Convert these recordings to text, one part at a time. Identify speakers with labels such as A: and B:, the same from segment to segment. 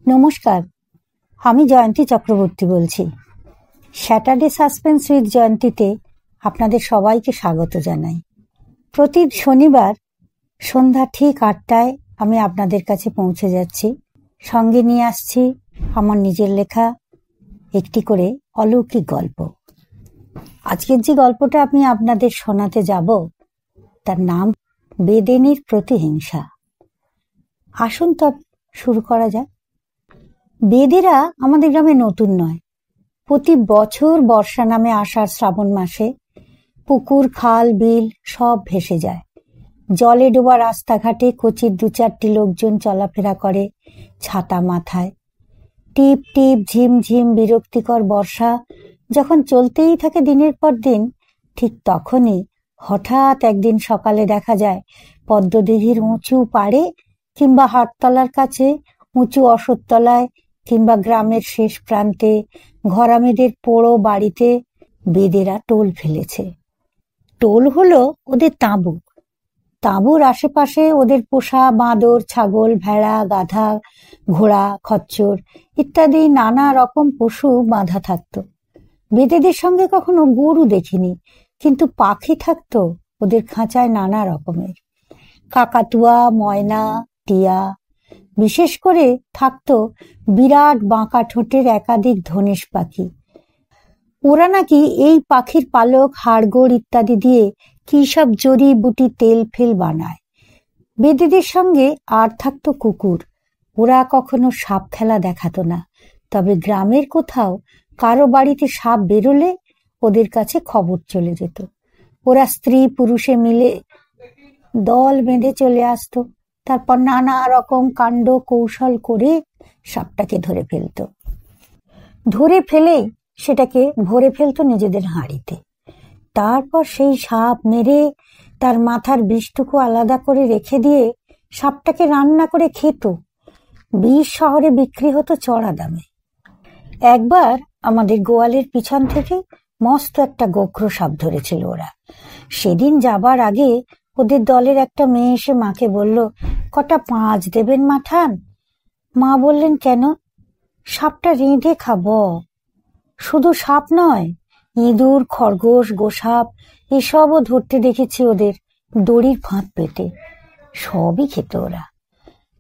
A: নমস্কার, আমি জয়ন্তী চক্রবর্তী বলছি। স্যাটারডে সাসপেন্স উইথ জয়ন্তীতে আপনাদের সবাইকে স্বাগত জানাই। প্রতি শনিবার সন্ধ্যা ঠিক 8টায় আমি আপনাদের কাছে পৌঁছে যাচ্ছি। সঙ্গে নিয়ে আসছি আমার নিজের লেখা একটি করে অলৌকিক গল্প। আজকের যে গল্পটা আমি আপনাদের শোনাতে যাব তার নাম বেদেনীর প্রতিহিংসা। আসুন তবে শুরু করা যাক। বেদেরা আমাদের গ্রামে নতুন নয়। প্রতি বছর বর্ষা নামে আষাঢ় শ্রাবণ মাসে পুকুর খাল বিল সব ভেসে যায়। জলে ডোবা রাস্তাঘাটে কচির 2-4টি লোকজন চলাফেরা করে ছাতা মাথায়। টিপ টিপ ঝিম ঝিম বিরক্তিকর বর্ষা যখন চলতেই থাকে দিনের পর দিন, ঠিক তখনই হঠাৎ একদিন সকালে দেখা যায় পদ্মদিঘির উঁচু পাড়ে কিংবা হাটতলার কাছে উঁচু অশ্বত্থতলায় কিংবা গ্রামের শেষ প্রান্তে ঘরামেদের পোড়ো বাড়িতে বেদেরা টোল ফেলেছে। টোল হলো ওদের তাঁবু। তাঁবুর আশেপাশে ওদের পোষা বাঁদর, ছাগল, ভেড়া, গাধা, ঘোড়া, খচ্চর ইত্যাদি নানা রকম পশু বাঁধা থাকতো। বেদেদের সঙ্গে কখনো গরু দেখিনি, কিন্তু পাখি থাকতো ওদের খাঁচায় নানা রকমের। কাকাতুয়া, ময়না, টিয়া, বিশেষ করে থাকতো বিরাট বাঁকা ঠোঁটের একাধিক ধনেশ পাখি। ওরা নাকি এই পাখির পালক, হাড়গোড় ইত্যাদি দিয়ে কি সব জড়ি বুটি তেল ফেল বানায়। বেদেদের সঙ্গে আর থাকতো কুকুর। ওরা কখনো সাপ খেলা দেখাতো না, তবে গ্রামের কোথাও কারো বাড়িতে সাপ বেরোলে ওদের কাছে খবর চলে যেত। ওরা স্ত্রী পুরুষে মিলে দল বেঁধে চলে আসতো। তারপর নানা রকম কাণ্ড কৌশল করে সাপটাকে ধরে ফেলতো। ধরে ফেলে সেটাকে ভরে ফেলতো নিজেদের হাঁড়িতে। তারপর সেই সাপ মেরে তার মাথার বিষটুকু আলাদা করে রেখে দিয়ে সাপটাকে রান্না করে খেত। বিষ শহরে বিক্রি হতো চড়া দামে। একবার আমাদের গোয়ালের পিছন থেকে মস্ত একটা গোখরো সাপ ধরেছিল ওরা। সেদিন যাবার আগে ওদের দলের একটা মেয়ে এসে মাকে বলল, কটা পাঁচ দেবেন মাঠান? মা বললেন, কেন? সাপটা রেঁধে খাবো। শুধু সাপ নয়, ইঁদুর, খরগোশ, গোসাপ এসবও ধরতে দেখেছি ওদের দড়ির ফাঁদ পেতে। সবই খেত ওরা।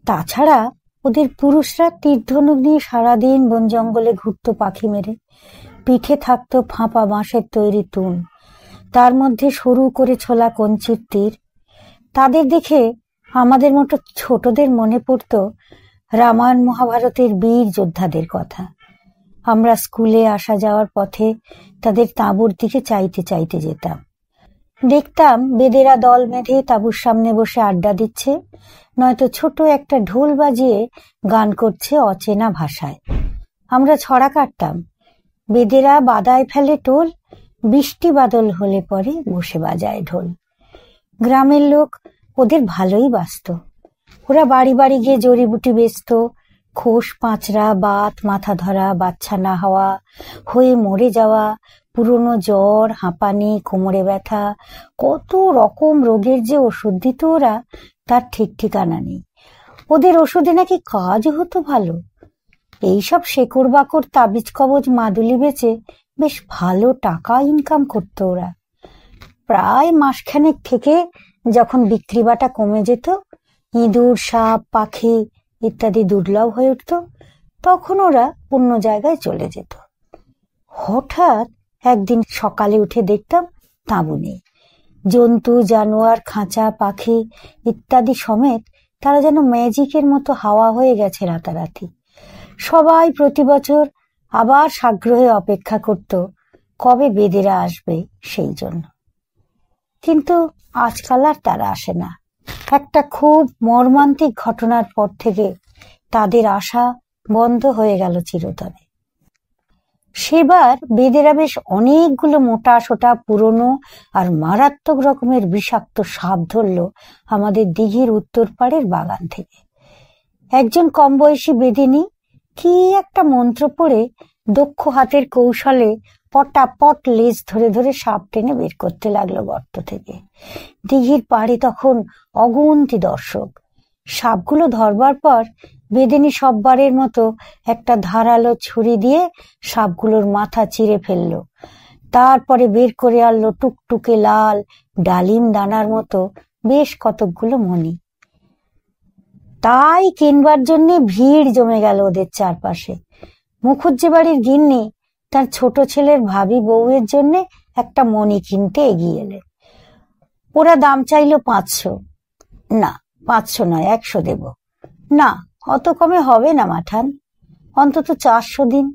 A: তাছাড়া ওদের পুরুষরা তীর ধনুক নিয়ে সারাদিন বন জঙ্গলে ঘুরতো পাখি মেরে। পিঠে থাকতো ফাঁপা বাঁশের তৈরি তুন, তার মধ্যে সরু করে ছোলা কঞ্চির তীর। তাদের দেখে আমাদের মতো ছোটদের মনে পড়তো রামায়ণ মহাভারতের বীর যোদ্ধাদের কথা। আমরা স্কুলে আসা যাওয়ার পথে তাদের তাঁবুর দিকে চাইতে চাইতে যেতাম। দেখতাম বেদেরা দল বেঁধে তাঁবুর সামনে বসে আড্ডা দিচ্ছে, নয়তো ছোট একটা ঢোল বাজিয়ে গান করছে অচেনা ভাষায়। আমরা ছড়া কাটতাম, বেদেরা বাদায় ফেলে টোল, বৃষ্টি বাদল হলে পরে বসে বাজায় ঢোল। গ্রামের লোক ওদের ভালোই বাসত। ওরা বাড়ি বাড়ি গিয়ে জড়িবুটি বেচত। খোস, পাঁচড়া, বাত, মাথা ধরা, বাচ্চা না হওয়া, হয়ে মরে যাওয়া, পুরনো জ্বর, হাঁপানি, কোমরে ব্যথা, কত রকম রোগের যে ওষুধ দিত ওরা, তার ঠিক ঠিকানা নেই। ওদের ওষুধে নাকি কাজ হতো ভালো। এইসব শেকড় বাকড়, তাবিজ কবজ, মাদুলি বেচে বেশ ভালো টাকা ইনকাম করতো ওরা। প্রায় মাসখানেক থেকে যখন বিক্রি বাটা কমে যেত, ইঁদুর, সাপ, পাখি ইত্যাদি দুর্লভ হয়ে উঠত, তখন ওরা অন্য জায়গায় চলে যেত। হঠাৎ একদিন সকালে উঠে দেখতাম তাঁবু নেই। জন্তু, জানোয়ার, খাঁচা, পাখি ইত্যাদি সমেত তারা যেন ম্যাজিকের মতো হাওয়া হয়ে গেছে রাতারাতি। সবাই প্রতি বছর আবার সাগ্রহে অপেক্ষা করত কবে বেদেরা আসবে সেই জন্য। কিন্তু আজকাল আর তারা আসে না। একটা খুব মর্মান্তিক ঘটনার পর থেকে তাদের আসা বন্ধ হয়ে গেল চিরতরে। সেবার বেদেরা বেশ অনেকগুলো মোটা সোটা পুরনো আর মারাত্মক রকমের বিষাক্ত সাপ ধরল আমাদের দিঘির উত্তর পাড়ের বাগান থেকে। একজন কম বয়সী বেদিনী কি একটা মন্ত্র পড়ে দক্ষ হাতের কৌশলে পটাপট লেজ ধরে ধরে সাপ টেনে বের করতে লাগলো গর্ত থেকে। দিঘির পাড়ে তখন অগুন্তি দর্শক। সাপগুলো ধরবার পর বেদেনী সববারের মতো একটা ধারালো ছুরি দিয়ে সাপগুলোর মাথা চিরে ফেললো। তারপরে বের করে আনলো টুকটুকে লাল ডালিম দানার মতো বেশ কতকগুলো মণি। তাই কিনবার জন্য ভিড় জমে গেল ওদের চারপাশে। মুখুজ্জে বাড়ির গিন্নি তার ছোট ছেলের ভাবি বউয়ের জন্য একটা মণি কিনতে এগিয়ে এলেন। ওরা দাম চাইল 500। না, 500 নয়, 100 দেব। না, অত কমে হবে না মাঠান, অন্তত 400 দিন।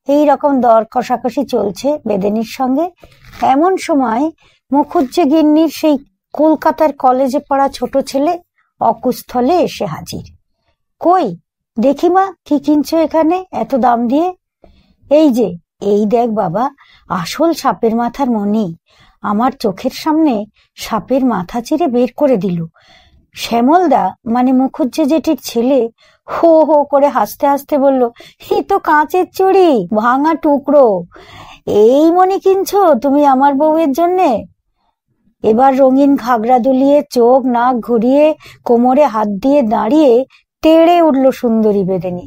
A: এই রকম দর কষাকষি চলছে বেদেনীর সঙ্গে। এমন সময় মুখুজ্জে গিন্নির সেই কলকাতার কলেজে পড়া ছোট ছেলে অকুস্থলে এসে হাজির। কই দেখি মা, কি কিনছো এখানে এত দাম দিয়ে? এই দেখ বাবা, আসল সাপের মাথার মণি। আমার চোখের সামনে সাপের মাথা চিরে বের করে দিল। শ্যামলদা মানে মুখুজ্জে জেঠির ছেলে হো হো করে হাসতে হাসতে বলল, এ তো কাঁচের চুড়ি, ভাঙা টুকরো। এই মণি কিনছো তুমি আমার বউয়ের জন্যে? এবার রঙিন ঘাগরা দুলিয়ে চোখ নাক ঘুরিয়ে কোমরে হাত দিয়ে দাঁড়িয়ে তেড়ে উঠল সুন্দরী বেদেনী।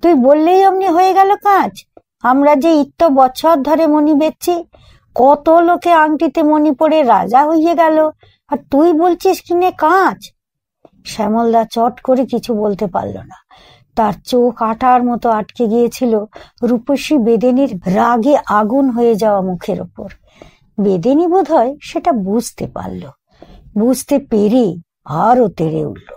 A: তুই বললেই অমনি হয়ে গেল কাঁচ? আমরা যে ইত্য বছর ধরে মণি বেচছি, কত লোকে আংটিতে মণি পড়ে রাজা হইয়ে গেল, আর তুই বলছিস কিনে কাঁচ? শ্যামলদা চট করে কিছু বলতে পারল না। তার চোখ আটার মতো আটকে গিয়েছিল রূপসী বেদেনীর রাগে আগুন হয়ে যাওয়া মুখের ওপর। বেদেনী বোধহয় সেটা বুঝতে পারল। বুঝতে পেরে আরো তেড়ে উঠল।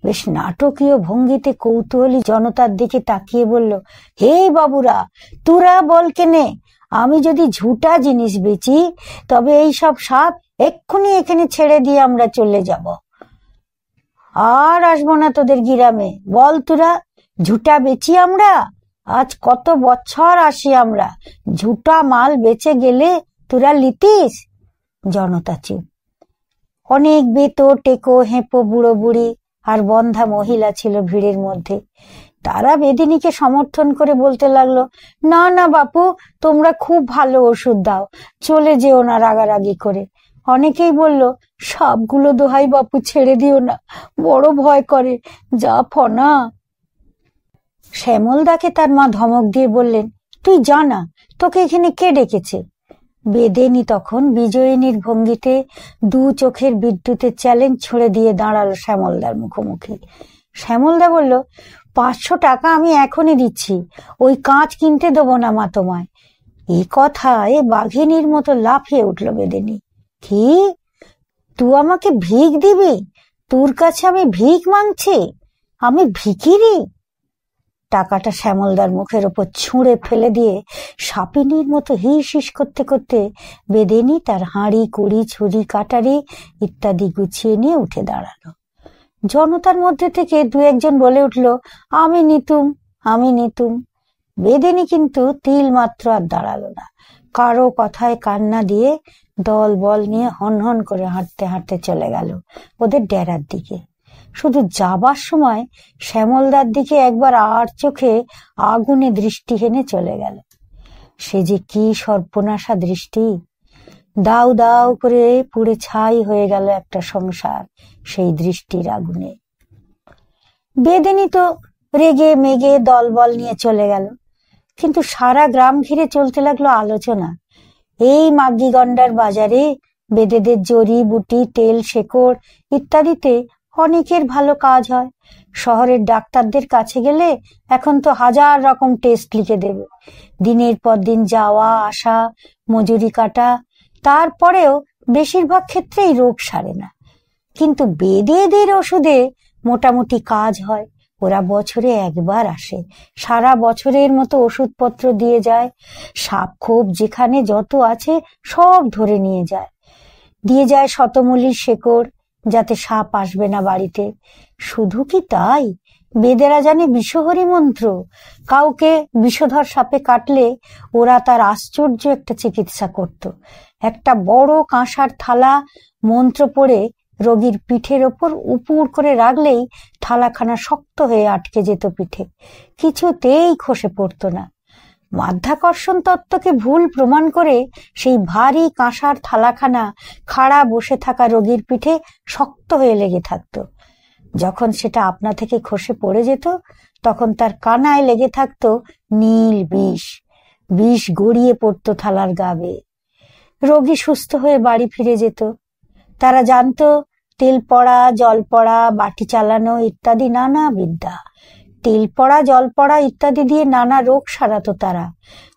A: বেশ নাটকীয় ভঙ্গিতে কৌতূহলী জনতার দিকে তাকিয়ে বলল, হে বাবুরা, তোরা বল কেনে, আমি যদি ঝুটা জিনিস বেচি তবে এই সব সাপ এক্ষুনি এখানে ছেড়ে দিয়ে আমরা চলে যাব, আর আসবো না তোদের গিরামে। বল তোরা, ঝুটা বেচি আমরা? আজ কত বছর আসি আমরা, ঝুটা মাল বেচে গেলে তোরা লিতিস? জনতা চুপ। অনেক বেতো টেকো হেঁপো বুড়ো বুড়ি আর বন্ধা মহিলা ছিল ভিড়ের মধ্যে। তারা বেদিনীকে সমর্থন করে বলতে লাগলো, না না বাপু, তোমরা খুব ভালো ওষুধ দাও, চলে যেও না রাগারাগি করে। অনেকেই বলল, সাপগুলো দোহাই বাপু, ছেড়ে দিও না, বড় ভয় করে, যা ফনা। শ্যামলদাকে তার মা ধমক দিয়ে বললেন, তুই জানা তোকে এখানে কে ডেকেছে? বেদেনী তখন বিজয়িনীর ভঙ্গিতে দু চোখের বিদ্যুতের চ্যালেঞ্জ ছুড়ে দিয়ে দাঁড়ালো শ্যামলদার মুখোমুখি। শ্যামলদা বলল, 500 টাকা আমি এখনই দিচ্ছি, ওই কাঁচ কিনতে দেবো না মা তোমায়। এই কথায় বাঘিনীর মতো লাফিয়ে উঠল বেদেনী। কি, তুই আমাকে ভিক দিবি? তোর কাছে আমি ভিক মাংছি? আমি ভিখিরি? টাকাটা শ্যামলদার মুখের ওপর ছুঁড়ে ফেলে দিয়ে সাপিনীর মতো হিস হিস করতে করতে বেদেনী তার হাঁড়ি কুড়ি ছুরি কাটারি ইত্যাদি গুছিয়ে নিয়ে উঠে দাঁড়ালো। জনতার মধ্যে থেকে দু একজন বলে উঠল, আমি নিতুম, আমি নিতুম। বেদেনী কিন্তু তিল মাত্র আর দাঁড়ালো না। কারো কথায় কান্না দিয়ে দল বল নিয়ে হন হন করে হাঁটতে হাঁটতে চলে গেল ওদের ডেরার দিকে। শুধু যাবার সময় শ্যামলদার দিকে একবার আর চোখে আগুনে দৃষ্টি হেনে চলে গেল। সে যে কি সর্বনাশা দৃষ্টি! দাউ দাউ করে পুড়ে ছাই হয়ে গেল একটা সংসার সেই দৃষ্টির আগুনে। বেদেনী তো রেগে মেগে দলবল নিয়ে চলে গেল, কিন্তু সারা গ্রাম ঘিরে চলতে লাগলো আলোচনা। এই মাগিগন্ডার বাজারে বেদেদের জড়ি বুটি তেল শেকড় ইত্যাদিতে অনেকের ভালো কাজ হয়। শহরের ডাক্তারদের কাছে গেলে এখন তো 1000 রকম টেস্ট লিখে দেবে, দিনের পর দিন যাওয়া আসা মজুরি কাটা, তারপরেও বেশিরভাগ ক্ষেত্রেই রোগ সারে না। কিন্তু বেদেদের ওষুধে মোটামুটি কাজ হয়। ওরা বছরে একবার আসে, সারা বছরের মতো ওষুধপত্র দিয়ে যায়। সাপ খোপ যেখানে যত আছে সব ধরে নিয়ে যায়, দিয়ে যায় শতমূলীর শেকড়, যাতে সাপ আসবে না বাড়িতে। শুধু কি তাই, বেদেরা জানে বিষহরি মন্ত্র। কাউকে বিষধর সাপে কাটলে ওরা তার আশ্চর্য একটা চিকিৎসা করত। একটা বড় কাঁসার থালা মন্ত্র পড়ে রোগীর পিঠের ওপর উপুড় করে রাখলেই থালাখানা শক্ত হয়ে আটকে যেত পিঠে, কিছুতেই খসে পড়তো না। মাধ্যাকর্ষণ তত্ত্বকে ভুল প্রমাণ করে সেই ভারী কাঁসার থালাখানা খাড়া বসে থাকা রোগীর পিঠে শক্ত হয়ে লেগে থাকতো। যখন সেটা আপনা থেকে খসে পড়ে যেত তখন তার কানায় লেগে থাকতো নীল বিষ। বিষ গড়িয়ে পড়তো থালার গা বেয়ে। রোগী সুস্থ হয়ে বাড়ি ফিরে যেত। তারা জানতো তেল পড়া, জল পড়া, বাটি চালানো ইত্যাদি নানা বিদ্যা। তেল পড়া, জল পড়া ইত্যাদি দিয়ে নানা রোগ সারাতো তারা।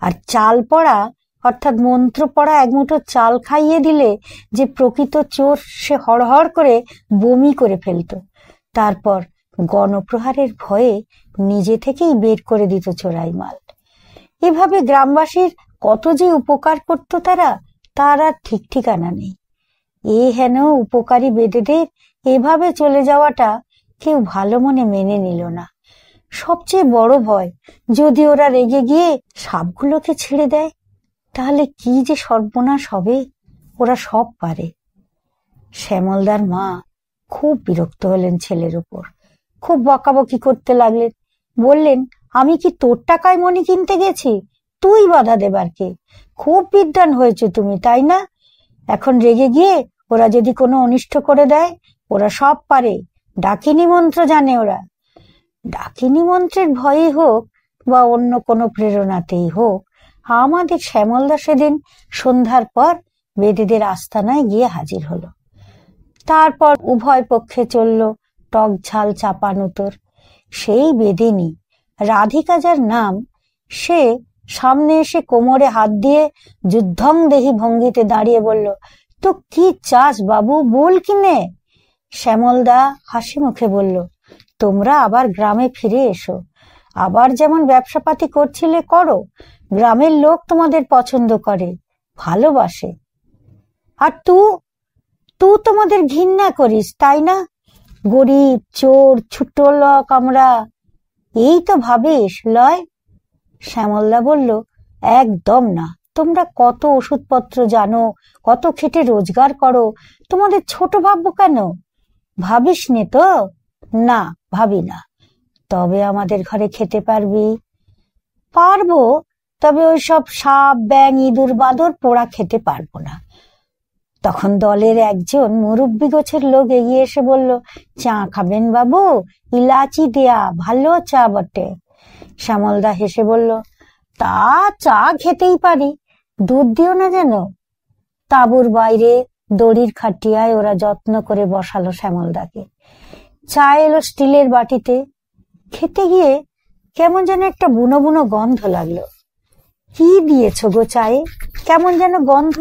A: আর চাল পড়া অর্থাৎ মন্ত্র পড়া এক মুঠো চাল খাইয়ে দিলে যে প্রকৃত চোর সে হড়হড় করে বমি করে ফেলত। তারপর গণপ্রহারের ভয়ে নিজে থেকেই বের করে দিত চোরাই মাল। এভাবে গ্রামবাসীর কত যে উপকার করত তারা, তার আর ঠিক ঠিকানা নেই। এ হেন উপকারী বেদেদের এভাবে চলে যাওয়াটা কেউ ভালো মনে মেনে নিল না। সবচেয়ে বড় ভয়, যদি ওরা রেগে গিয়ে সাপগুলোকে ছেড়ে দেয় তাহলে কি যে সর্বনাশ হবে। ওরা সব পারে। শ্যামলদার মা খুব বিরক্ত হলেন ছেলের উপর। খুব বকাবকি করতে লাগলেন। বললেন, আমি কি তোর টাকায় মণি কিনতে গেছি? তুই বাধা দেবার কে? খুব বিদ্বান হয়েছে তুমি, তাই না? এখন রেগে গিয়ে ওরা যদি কোনো অনিষ্ট করে দেয়, ওরা সব পারে। ডাকিনী মন্ত্র জানে ওরা। ডাকিনী মন্ত্রের ভয়ে হোক বা অন্য কোনো প্রেরণাতেই হোক, আমাদের শ্যামলদা সেদিন সন্ধ্যার পর বেদেদের আস্তানায় গিয়ে হাজির হলো। তারপর উভয় পক্ষে চলল টক ঝাল চাপানুতোর। সেই বেদিনী রাধিকা যার নাম, সে সামনে এসে কোমরে হাত দিয়ে যুদ্ধং দেহি ভঙ্গিতে দাঁড়িয়ে বলল, তো কি চাস বাবু, বল কিনে। শ্যামলদা হাসি মুখে বলল, তোমরা আবার গ্রামে ফিরে এসো। আবার যেমন ব্যবসাপাতি করছিলে করো। গ্রামের লোক তোমাদের পছন্দ করে, ভালোবাসে। আর তুই তোমাদের ঘৃণা করিস, তাই না? গরিব, চোর, ছোট লোক আমরা, এই তো ভাবিস লয়? শ্যামলদা বলল, একদম না। তোমরা কত ওষুধপত্র জানো, কত খেটে রোজগার করো, তোমাদের ছোট ভাববো কেন? ভাবিস নে তো? না, ভাবি না। তবে আমাদের ঘরে খেতে পারবি? পারবো, তবে ওই সব সাপ, ব্যাঙ, ইঁদুর, বাঁদর পোড়া খেতে পারবো না। তখন দলের একজন মুরব্বী গোছের লোক এগিয়ে এসে বলল, চা খাবেন বাবু? ইলাচি দেয়া, ভালো চা বটে। শ্যামলদা হেসে বলল, তা চা খেতেই পারি, দুধ দিও না যেন। তাঁবুর বাইরে দড়ির খাটিয়ায় ওরা যত্ন করে বসালো শ্যামলদাকে। চা এলো স্টিলের বাটিতে। খেতে গিয়ে কেমন যেন একটা বুনো বুনো গন্ধ লাগলো। কি দিয়েছ গো চায়ে? কেমন যেন গন্ধ।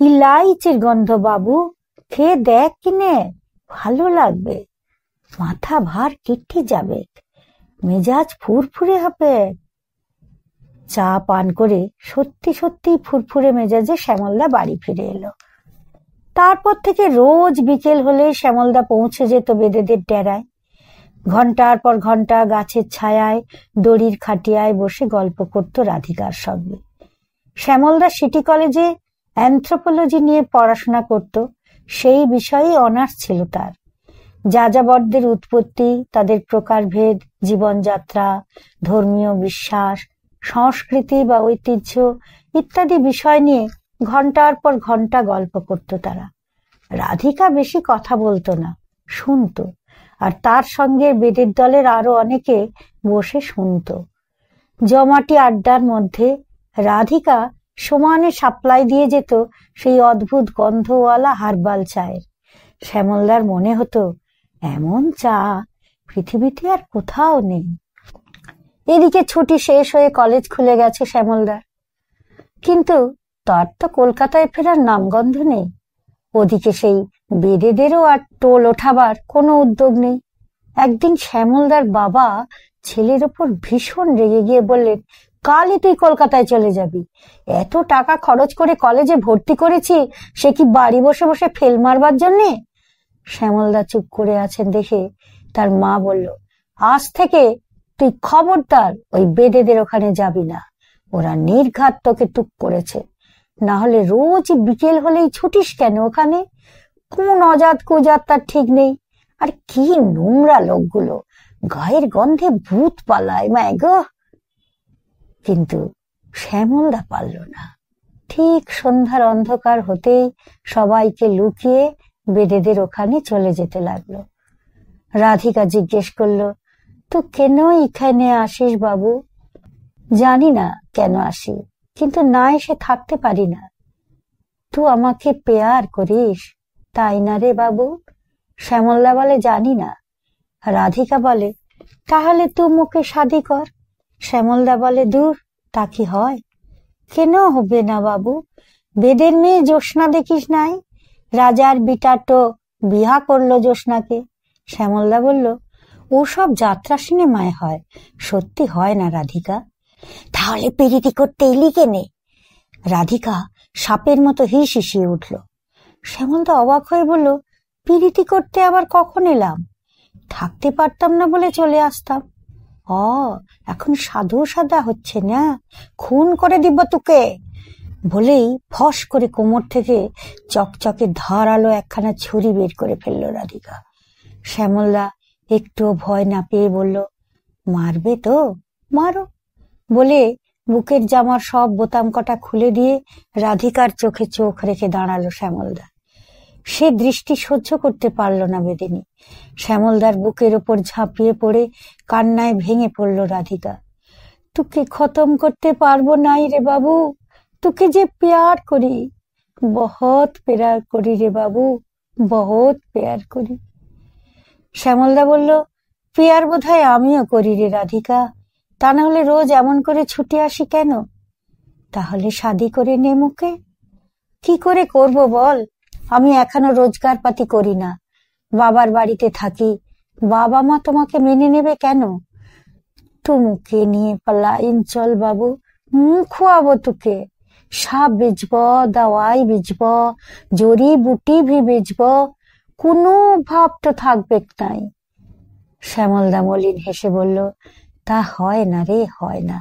A: ইলাইচির গন্ধ বাবু, খেয়ে দেখ কিনে, ভালো লাগবে। মাথা ভার কেটে যাবে, মেজাজ ফুরফুরে হবে। চা পান করে সত্যি সত্যি ফুরফুরে মেজাজে শ্যামলদা বাড়ি ফিরে এলো। তারপর থেকে রোজ বিকেল হলে শ্যামলদা পৌঁছে যেত বেদেদের ডেরায়। ঘন্টার পর ঘন্টা গাছের ছায়ায় দড়ির খাটিয়ায় বসে গল্প করত রাধিকার সঙ্গে। শ্যামলদা সিটি কলেজে অ্যানথ্রোপোলজি নিয়ে পড়াশোনা করত। সেই বিষয়ে অনার্স ছিল তার। যাযাবরদের উৎপত্তি, তাদের প্রকারভেদ, জীবনযাত্রা, ধর্মীয় বিশ্বাস, সংস্কৃতি বা ঐতিহ্য ইত্যাদি বিষয় নিয়ে ঘন্টার পর ঘন্টা গল্প করত তারা। রাধিকা বেশি কথা বলতো না, শুনত। আর তার সঙ্গে বেদের দলের আরো অনেকে বসে শুনত। জমাটি আড্ডার মধ্যে রাধিকা সমানে সাপ্লাই দিয়ে যেত সেই অদ্ভুত গন্ধওয়ালা হার্বাল চায়ের। শ্যামলদার মনে হতো, এমন চা পৃথিবীতে আর কোথাও নেই। এদিকে ছুটি শেষ হয়ে কলেজ খুলে গেছে শ্যামলদার, কিন্তু তার তো কলকাতায় ফেরার নামগন্ধ নেই। ওদিকে সেই বেদেদেরও আর টোল ওঠাবার কোনো উদ্যোগ নেই। একদিন শ্যামলদার বাবা ছেলের ওপর ভীষণ রেগে গিয়ে বললেন, কালই তুই কলকাতায় চলে যাবি। এত টাকা খরচ করে কলেজে ভর্তি করেছি, সে কি বাড়ি বসে বসে ফেল মারবার জন্যে? শ্যামলদা চুপ করে আছেন দেখে তার মা বলল, আজ থেকে তুই খবরদার ওই বেদেদের ওখানে যাবি না। ওরা নির্ঘাত তোকে টুক করেছে। না হলে রোজ বিকেল হলেই ছুটিস কেন ওখানে? কোন অজাত কুজাত তার ঠিক নেই। আর কি নোংরা লোকগুলো, গায়ের গন্ধে ভূত পালায়, মায় গো। কিন্তু শ্যামলদা পারল না। ঠিক সন্ধ্যার অন্ধকার হতেই সবাইকে লুকিয়ে বেদেদের ওখানে চলে যেতে লাগলো। রাধিকা জিজ্ঞেস করলো, তো কেন এখানে আসিস বাবু? জানি না কেন আসি, কিন্তু না এসে থাকতে পারি না। তুই আমাকে পেয়ার করিস তাই না রে বাবু? শ্যামলদা বলে, জানি না। রাধিকা বলে, তাহলে তুই মুখে শাদি কর। শ্যামলদা বলে, দূর, তা কি হয়? কেন হবে না বাবু? বেদের মেয়ে জ্যোৎস্না দেখিস নাই? রাজার বিটাটো বিহা করলো জ্যোৎস্নাকে। শ্যামলদা বলল, ওসব যাত্রা সিনেমায় হয়, সত্যি হয় না রাধিকা। তাহলে পিরিতি করতে এলি কেনে? রাধিকা সাপের মতো হিস হিসিয়ে উঠল। শ্যামলদা অবাক হয়ে বলল, পিরিতি করতে আবার কখন এলাম? থাকতে পারতাম না বলে চলে আসতাম। ও, এখন সাধু সাদা হচ্ছে না? খুন করে দিব তোকে। বলেই ফস করে কোমর থেকে চকচকে ধারালো একখানা ছুরি বের করে ফেললো রাধিকা। শ্যামলদা একটু ভয় না পেয়ে বলল, মারবে তো? মারো। বলে বুকের জামার সব বোতাম কটা খুলে দিয়ে রাধিকার চোখে চোখ রেখে দাঁড়ালো শ্যামলদা। সে দৃষ্টি সহ্য করতে পারল না বেদিনী। শ্যামলদার বুকের ওপর ঝাঁপিয়ে পড়ে কান্নায় ভেঙে পড়ল রাধিকা। তোকে খতম করতে পারবো নাই রে বাবু, তোকে যে প্যার করি, বহুত প্যার করি রে বাবু, বহুত প্যার করি। শ্যামলদা বলল, প্যার বোধহয় আমিও করি রে রাধিকা, তা না হলে রোজ এমন করে ছুটে আসি কেন? তাহলে শাদি করে নে মুখে। কি করে করব বল? আমি এখনো রোজগার পাতি করি না, বাবার বাড়িতে থাকি। বাবা মা তোমাকে মেনে নেবে কেন? তুমুকে নিয়ে পালাইন চল বাবু, খুয়াবো তোকে। সাপ বেচব, দাওয়াই বেচব, জড়ি বুটি ভি বেচব, কোনো ভাব তো থাকবে নাই। শ্যামলদা মলিন হেসে বলল, তা হয় না রে, হয় না।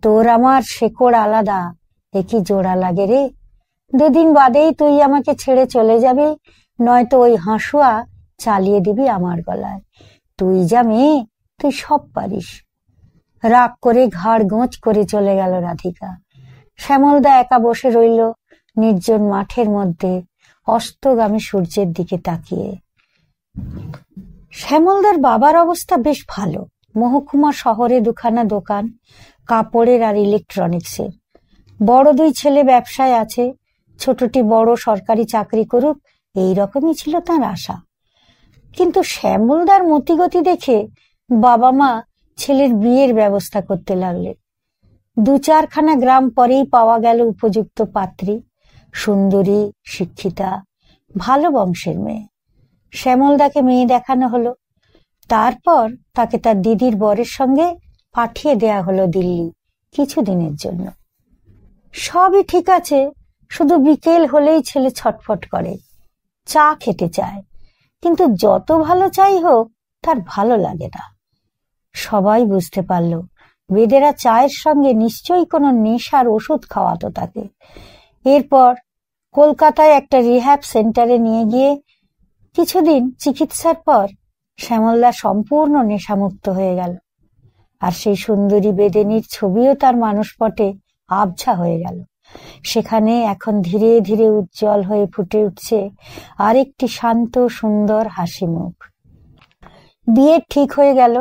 A: তোর আমার শেকড় আলাদা, একই জোড়া লাগে রে। দুদিন বাদেই তুই আমাকে ছেড়ে চলে যাবি, নয়তো ওই হাঁসুয়া চালিয়ে দিবি আমার গলায়। তুই যা মেয়ে, তুই সব পারিস। রাগ করে ঘাড় গোঁচ করে চলে গেল রাধিকা। শ্যামলদা একা বসে রইল নির্জন মাঠের মধ্যে অস্তগামী সূর্যের দিকে তাকিয়ে। শ্যামলদার বাবার অবস্থা বেশ ভালো। মহকুমা শহরে দুখানা দোকান, কাপড়ের আর ইলেকট্রনিক্সের। বড় দুই ছেলে ব্যবসায় আছে, ছোটটি বড় সরকারি চাকরি করুক, এই রকমই ছিল তার আশা। কিন্তু শ্যামলদার মতিগতি দেখে বাবা মা ছেলের বিয়ের ব্যবস্থা করতে লাগলেন। 2-4খানা গ্রাম পরেই পাওয়া গেল উপযুক্ত পাত্রী, সুন্দরী, শিক্ষিতা, ভালো বংশের মেয়ে। শ্যামলদাকে মেয়ে দেখানো হলো, তারপর তাকে তার দিদির বরের সঙ্গে পাঠিয়ে দেয়া হলো দিল্লি কিছুদিনের জন্য। সবই ঠিক আছে, শুধু বিকেল হলেই ছেলে ছটফট করে, চা খেতে চায়, কিন্তু যত ভালো চাই হোক তার ভালো লাগে না। সবাই বুঝতে পারল বেদেরা চায়ের সঙ্গে নিশ্চয়ই কোনো নেশার ওষুধ খাওয়াতো তাকে। এরপর কলকাতায় একটা রিহ্যাব সেন্টারে নিয়ে গিয়ে কিছুদিন চিকিৎসার পর শ্যামলদা সম্পূর্ণ নেশামুক্ত হয়ে গেল। আর সেই সুন্দরী বেদেনীর ছবিও তার মানসপটে আবঝা হয়ে গেল। সেখানে এখন ধীরে ধীরে উজ্জ্বল হয়ে ফুটে উঠছে আরেকটি শান্ত সুন্দর হাসি মুখ। বিয়ে ঠিক হয়ে গেল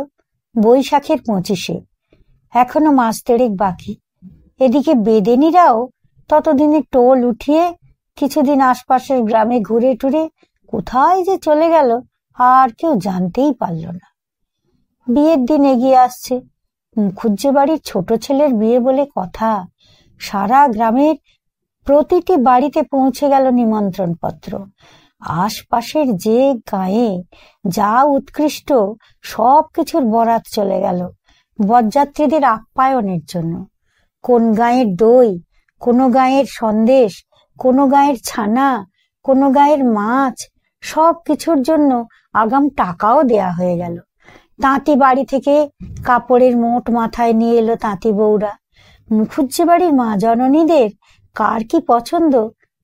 A: বৈশাখের 25-এ, এখনো মাস 3 বাকি। এদিকে বেদেনীরাও ততদিনে টোল উঠিয়ে কিছুদিন আশপাশের গ্রামে ঘুরে টুরে কোথায় যে চলে গেল আর কেউ জানতেই পারল না। বিয়ের দিন এগিয়ে আসছে। মুখুজ্জে বাড়ির ছোট ছেলের বিয়ে বলে কথা। সারা গ্রামের প্রতিটি বাড়িতে পৌঁছে গেল নিমন্ত্রণ পত্র। আশপাশের যে গায়ে যা উৎকৃষ্ট সব কিছুর বরাত চলে গেল বরযাত্রীদের আপ্যায়নের জন্য। কোন গায়ের দই, কোন গায়ের সন্দেশ, কোন গায়ের ছানা, কোন গায়ের মাছ, সব কিছুর জন্য আগাম টাকাও দেয়া হয়ে গেল। তাঁতি বাড়ি থেকে কাপড়ের মোট মাথায় নিয়ে এলো তাঁতি বউরা। মুখুজ্জে বাড়ির মা জননীদের কার কি পছন্দ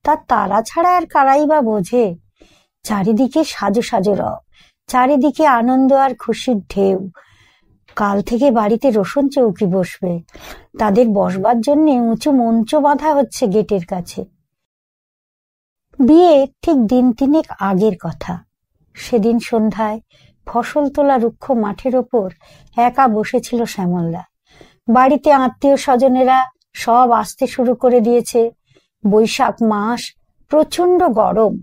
A: তা তারা ছাড়া আর কারাই বা বোঝে। চারিদিকে সাজো সাজো রব, চারিদিকে আনন্দ আর খুশির ঢেউ। কাল থেকে বাড়িতে রোশন চৌকি বসবে, তাদের বসবার জন্য উঁচু মঞ্চ বাঁধা হচ্ছে গেটের কাছে। বিয়ে ঠিক 3 দিন আগের কথা। সেদিন সন্ধ্যায় ফসল তোলা রুক্ষ মাঠের ওপর একা বসেছিল শ্যামলদা। বাড়িতে আত্মীয় স্বজনেরা সব আসতে শুরু করে দিয়েছে। বৈশাখ মাস, প্রচন্ড গরম।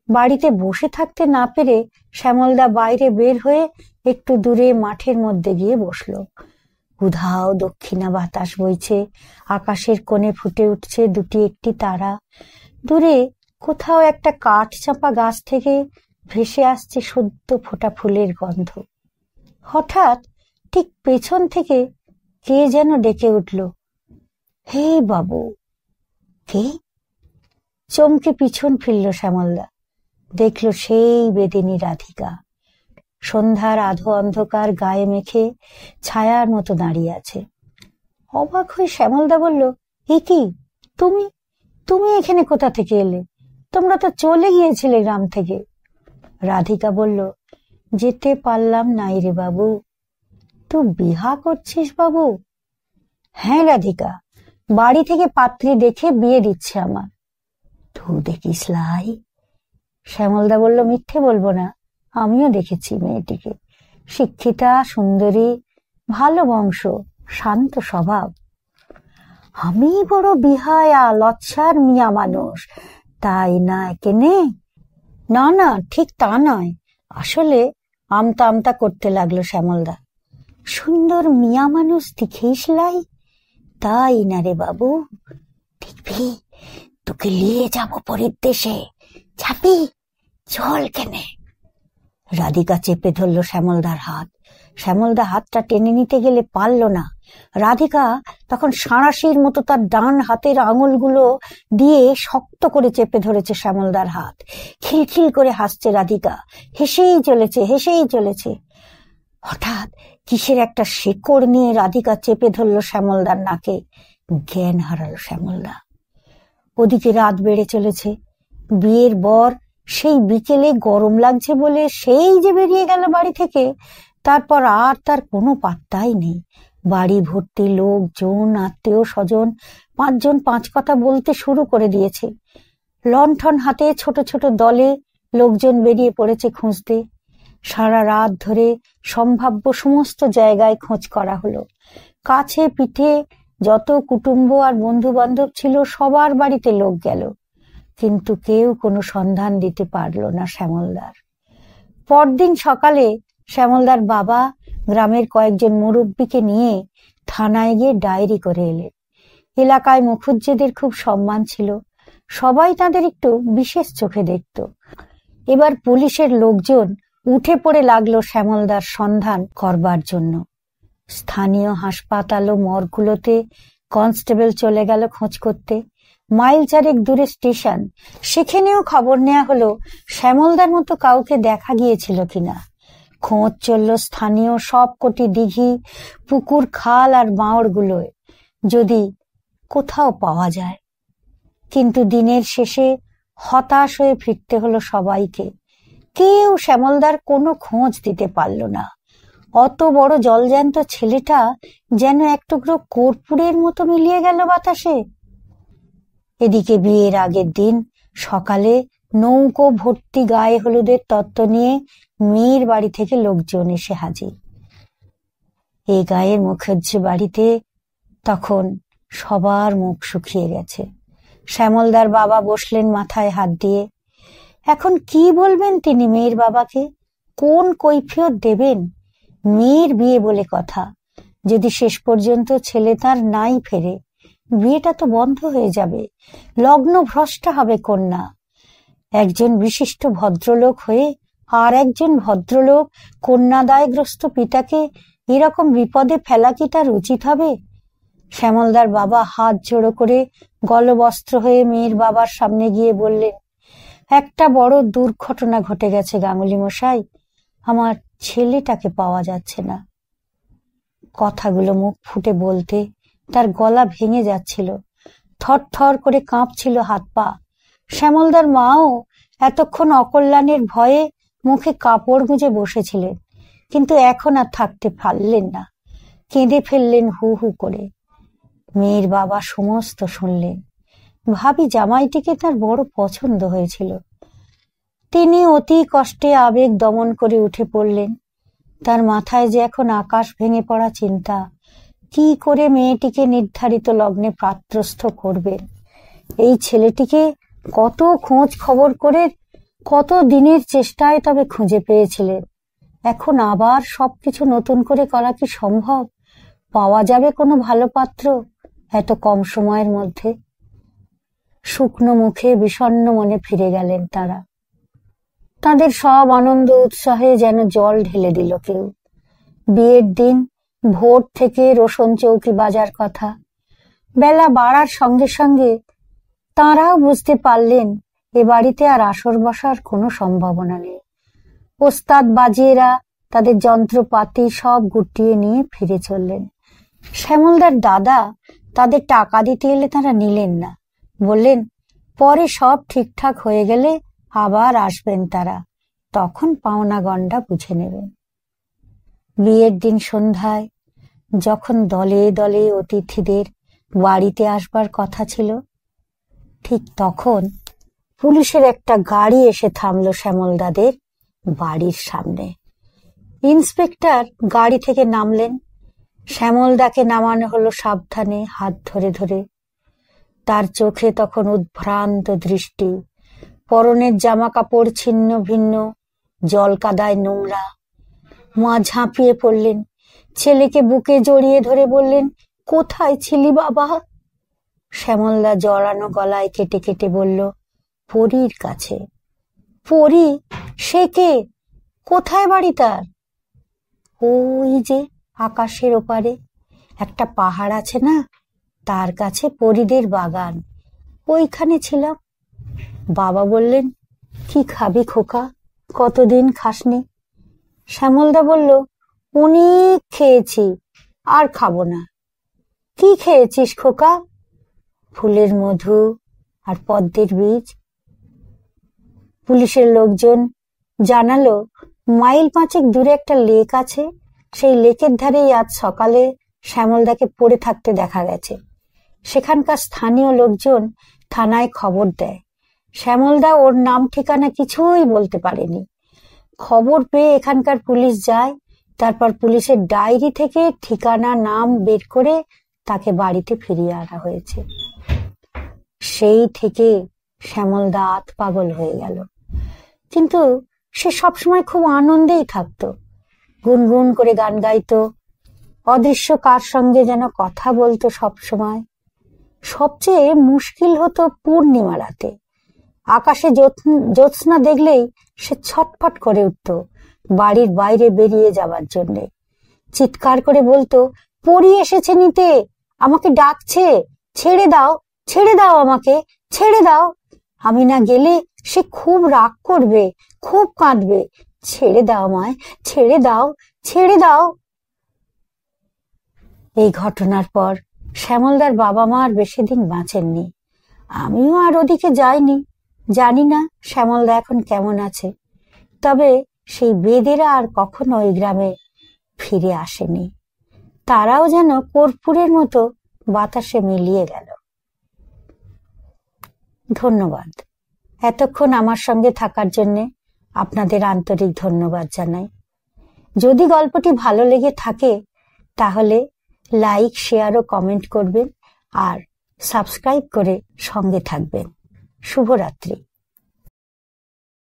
A: বাড়িতে বসে থাকতে না পেরে শ্যামলদা বাইরে বের হয়ে একটু দূরে মাঠের মধ্যে গিয়ে বসল। উধাও দক্ষিণা বাতাস বইছে, আকাশের কোণে ফুটে উঠছে দুটি একটি তারা। দূরে কোথাও একটা কাঠ চাপা গাছ থেকে ভেসে আসছে সদ্য ফোটা ফুলের গন্ধ। হঠাৎ ঠিক পেছন থেকে কে যেন ডেকে উঠল, হে বাবু। কে? চমকে পিছন ফিরল শ্যামলদা। দেখল সেই বেদিনী রাধিকা, সন্ধ্যার আধো অন্ধকার গায়ে মেখে ছায়ার মতো দাঁড়িয়ে আছে। অবাক হয়ে শ্যামলদা বলল, এ কি, তুমি তুমি এখানে কোথা থেকে এলে? তোমরা তো চলে গিয়েছিলে গ্রাম থেকে। রাধিকা বলল, যেতে পারলাম নাই রে বাবু। তুই বিহা করছিস বাবু? হ্যাঁ রাধিকা, বাড়ি থেকে পাত্রী দেখে বিয়ে দিচ্ছে আমার। তুই দেখিস লাই? শ্যামলদা বলল, মিথ্যে বলবো না, আমিও দেখেছি মেয়েটিকে। শিক্ষিতা, সুন্দরী, ভালো বংশ, শান্ত স্বভাব। আমি বড় বিহায়া লচ্ছার মিয়া মানুষ, তাই না কেনে? না না, ঠিক তা নয়। আসলে আমতা আমতা করতে লাগলো শ্যামলদা। সুন্দর মিয়া মানুষ দেখিস লাই? তাই না রে বাবু। দেখবি, তোকে নিয়ে যাবো পরের দেশে, যাবি? চল কেনে। রাধিকা চেপে ধরল শ্যামলদার হাত। শ্যামলদা হাতটা টেনে নিতে গেলে পারল না। রাধিকা তখন সাঁড়াশির মতো তার ডান হাতের আঙুলগুলো দিয়ে শক্ত করে চেপে ধরেছে শ্যামলদার হাত। খিলখিল করে হাসছে রাধিকা, হেসেই চলেছে। হঠাৎ কিসের একটা শেকড় নিয়ে রাধিকা চেপে ধরল শ্যামলদার নাকে। জ্ঞান হারালো শ্যামলদা। ওদিকে রাত বেড়ে চলেছে। বিয়ের বর সেই বিকেলে গরম লাগছে বলে সেই যে বেরিয়ে গেল বাড়ি থেকে, তারপর আর তার কোনো পাত্তাই নেই। বাড়ি ভর্তি লোকজন, আত্মীয় স্বজন, পাঁচজন পাঁচ কথা বলতে শুরু করে দিয়েছে। লণ্ঠন হাতে ছোট ছোট দলে লোকজন বেরিয়ে পড়েছে খুঁজতে। সারা রাত ধরে সম্ভাব্য সমস্ত জায়গায় খোঁজ করা হলো। কাছে পিঠে যত কুটুম্ব আর বন্ধু বান্ধব ছিল সবার বাড়িতে লোক গেল, কিন্তু কেউ কোনো সন্ধান দিতে পারল না শ্যামলদার। পরদিন সকালে শ্যামলদার বাবা গ্রামের কয়েকজন মুরব্বীকে নিয়ে থানায় গিয়ে ডায়েরি করে এলেন। এলাকায় মুখুজ্জেদের খুব সম্মান ছিল, সবাই তাদের একটু বিশেষ চোখে দেখত। এবার পুলিশের লোকজন উঠে পড়ে লাগলো শ্যামলদার সন্ধান করবার জন্য। স্থানীয় হাসপাতাল ও মর্গগুলোতে কনস্টেবল চলে গেল খোঁজ করতে। মাইল চারেক দূরে স্টেশন, সেখানেও খবর নেওয়া হলো শ্যামলদার মতো কাউকে দেখা গিয়েছিল কিনা। খোঁজ চলল স্থানীয় সব কটি দিঘি, পুকুর, খাল আর বাঁওড়গুলোয়, যদি কোথাও পাওয়া যায়। কিন্তু দিনের শেষে হতাশ হয়ে ফিরতে হলো সবাইকে। কেউ শ্যামলদার কোনো খোঁজ দিতে পারল না। অত বড় জলজ্যান্ত ছেলেটা যেন এক টুকরো কর্পূরের মতো মিলিয়ে গেল বাতাসে। এদিকে বিয়ের আগের দিন সকালে নৌকো ভর্তি গায়ে হলুদের তত্ত্ব নিয়ে মেয়ের বাড়ি থেকে লোকজন এসে হাজির। এই গায়ের মুখুজ্জে বাড়িতে তখন সবার মুখ শুকিয়ে গেছে। শ্যামলদার বাবা বসলেন মাথায় হাত দিয়ে। এখন কি বলবেন তিনি মেয়ের বাবাকে? কোন কৈফিয়ত দেবেন? মেয়ের বিয়ে বলে কথা, যদি শেষ পর্যন্ত ছেলে তার নাই ফেরে, বিয়েটা তো বন্ধ হয়ে যাবে, লগ্ন ভ্রষ্ট হবে কন্যা। একজন বিশিষ্ট ভদ্রলোক হয়ে আর একজন ভদ্রলোক কন্যাদায়গ্রস্ত পিতাকে এরকম বিপদে ফেলা কি তার উচিত হবে? শ্যামলদার বাবা হাত জোড়ো করে গলবস্ত্র হয়ে মেয়ের বাবার সামনে গিয়ে বললেন, একটা বড় দুর্ঘটনা ঘটে গেছে গাঙ্গুলি মশাই, আমার ছেলেটাকে পাওয়া যাচ্ছে না। কথাগুলো মুখ ফুটে বলতে তার গলা ভেঙে যাচ্ছিল, থরথর করে কাঁপছিল হাত পা। শ্যামলদার মাও এতক্ষণ অকল্যাণের ভয়ে মুখে কাপড় গুঁজে বসেছিলেন, কিন্তু এখন আর থাকতে পারলেন না, কেঁদে ফেললেন হু হু করে। মেয়ের বাবা সমস্ত শুনলেন। ভাবি জামাইটিকে তার বড় পছন্দ হয়েছিল। তিনি অতি কষ্টে আবেগ দমন করে উঠে পড়লেন। তার মাথায় যে এখন আকাশ ভেঙে পড়া চিন্তা, কি করে মেয়েটিকে নির্ধারিত লগ্নে পাত্রস্থ করবেন। এই ছেলেটিকে কত খোঁজ খবর করে, কত দিনের চেষ্টায় তবে খুঁজে পেয়েছিলেন। এখন আবার সবকিছু নতুন করে করা কি সম্ভব? পাওয়া যাবে কোনো ভালো পাত্র এত কম সময়ের মধ্যে? শুকনো মুখে বিষণ্ণ মনে ফিরে গেলেন তারা। তাদের সব আনন্দ উৎসাহে যেন জল ঢেলে দিল কেউ। বিয়ের দিন ভোর থেকে রোশন চৌকি বাজার কথা। বেলা বাড়ার সঙ্গে সঙ্গে তাঁরাও বুঝতে পারলেন এ বাড়িতে আর আসর বসার কোনো সম্ভাবনা নেই। ওস্তাদ বাজিয়েরা তাদের যন্ত্রপাতি সব গুটিয়ে নিয়ে ফিরে চললেন। শ্যামলদার দাদা তাদের টাকা দিতে এলে তারা নিলেন না, বললেন পরে সব ঠিকঠাক হয়ে গেলে আবার আসবেন তারা, তখন পাওনা গন্ডা বুঝে নেবেন। বিয়ের দিন সন্ধ্যায় যখন দলে দলে অতিথিদের বাড়িতে আসবার কথা ছিল, ঠিক তখন পুলিশের একটা গাড়ি এসে থামল শ্যামলদাদের বাড়ির সামনে। ইন্সপেক্টর গাড়ি থেকে নামলেন। শ্যামলদাকে নামানো হলো সাবধানে, হাত ধরে ধরে। তার চোখে তখন উদ্ভ্রান্ত দৃষ্টি, পরনের জামা কাপড় ছিন্ন ভিন্ন, জল কাদায় নোংরা। মা ঝাঁপিয়ে পড়লেন, ছেলেকে বুকে জড়িয়ে ধরে বললেন, কোথায় ছিলি বাবা? শ্যামলদা জড়ানো গলায় কেটে কেটে বলল, পরীর কাছে। পরী? সে কে? কোথায় বাড়ি তার? ওই যে আকাশের ওপারে একটা পাহাড় আছে না, তার কাছে পরীদের বাগান, ওইখানে ছিলাম। বাবা বললেন, কি খাবি খোকা, কতদিন খাসনি? শ্যামলদা বলল, অনেক খেয়েছি, আর খাবো না। কি খেয়েছিস খোকা? ফুলের মধু আর পদ্মের বীজ। পুলিশের লোকজন জানালো মাইল 5 দূরে একটা লেক আছে, সেই লেকের ধারেই আজ সকালে শ্যামলদাকে পড়ে থাকতে দেখা গেছে। সেখানকার স্থানীয় লোকজন থানায় খবর দেয়। শ্যামলদা ওর নাম ঠিকানা কিছুই বলতে পারেনি। খবর পেয়ে এখানকার পুলিশ যায়, তারপর পুলিশের ডায়েরি থেকে ঠিকানা নাম বের করে তাকে বাড়িতে ফিরিয়ে আনা হয়েছে। সেই থেকে শ্যামলদা আত পাগল হয়ে গেল, কিন্তু সে সবসময় খুব আনন্দেই থাকতো। গুনগুন করে গান গাইতো, অদৃশ্য কার সঙ্গে যেন কথা বলতো সব সময়। সবচেয়ে মুশকিল হতো পূর্ণিমা রাতে। আকাশে জ্যোৎস্না দেখলেই সে ছটফট করে উঠত বাড়ির বাইরে বেরিয়ে যাবার জন্য। চিৎকার করে বলতো, পরী এসেছে নিতে, আমাকে ডাকছে, ছেড়ে দাও, ছেড়ে দাও, আমাকে ছেড়ে দাও। আমি না গেলে সে খুব রাগ করবে, খুব কাঁদবে, ছেড়ে দাও আমায়, ছেড়ে দাও, ছেড়ে দাও। এই ঘটনার পর শ্যামলদার বাবা মা আর বেশি দিন বাঁচেননি। আমিও আর ওদিকে যাইনি, জানি না শ্যামলদা এখন কেমন আছে। তবে সেই বেদেরা আর কখনো ওই গ্রামে ফিরে আসেনি। তারাও যেন কর্পূরের মতো বাতাসে মিলিয়ে গেল। ধন্যবাদ। এতক্ষণ আমার সঙ্গে থাকার জন্য আপনাদের আন্তরিক ধন্যবাদ জানাই। যদি গল্পটি ভালো লেগে থাকে তাহলে লাইক, শেয়ার ও কমেন্ট করবেন আর সাবস্ক্রাইব করে সঙ্গে থাকবেন। শুভরাত্রি।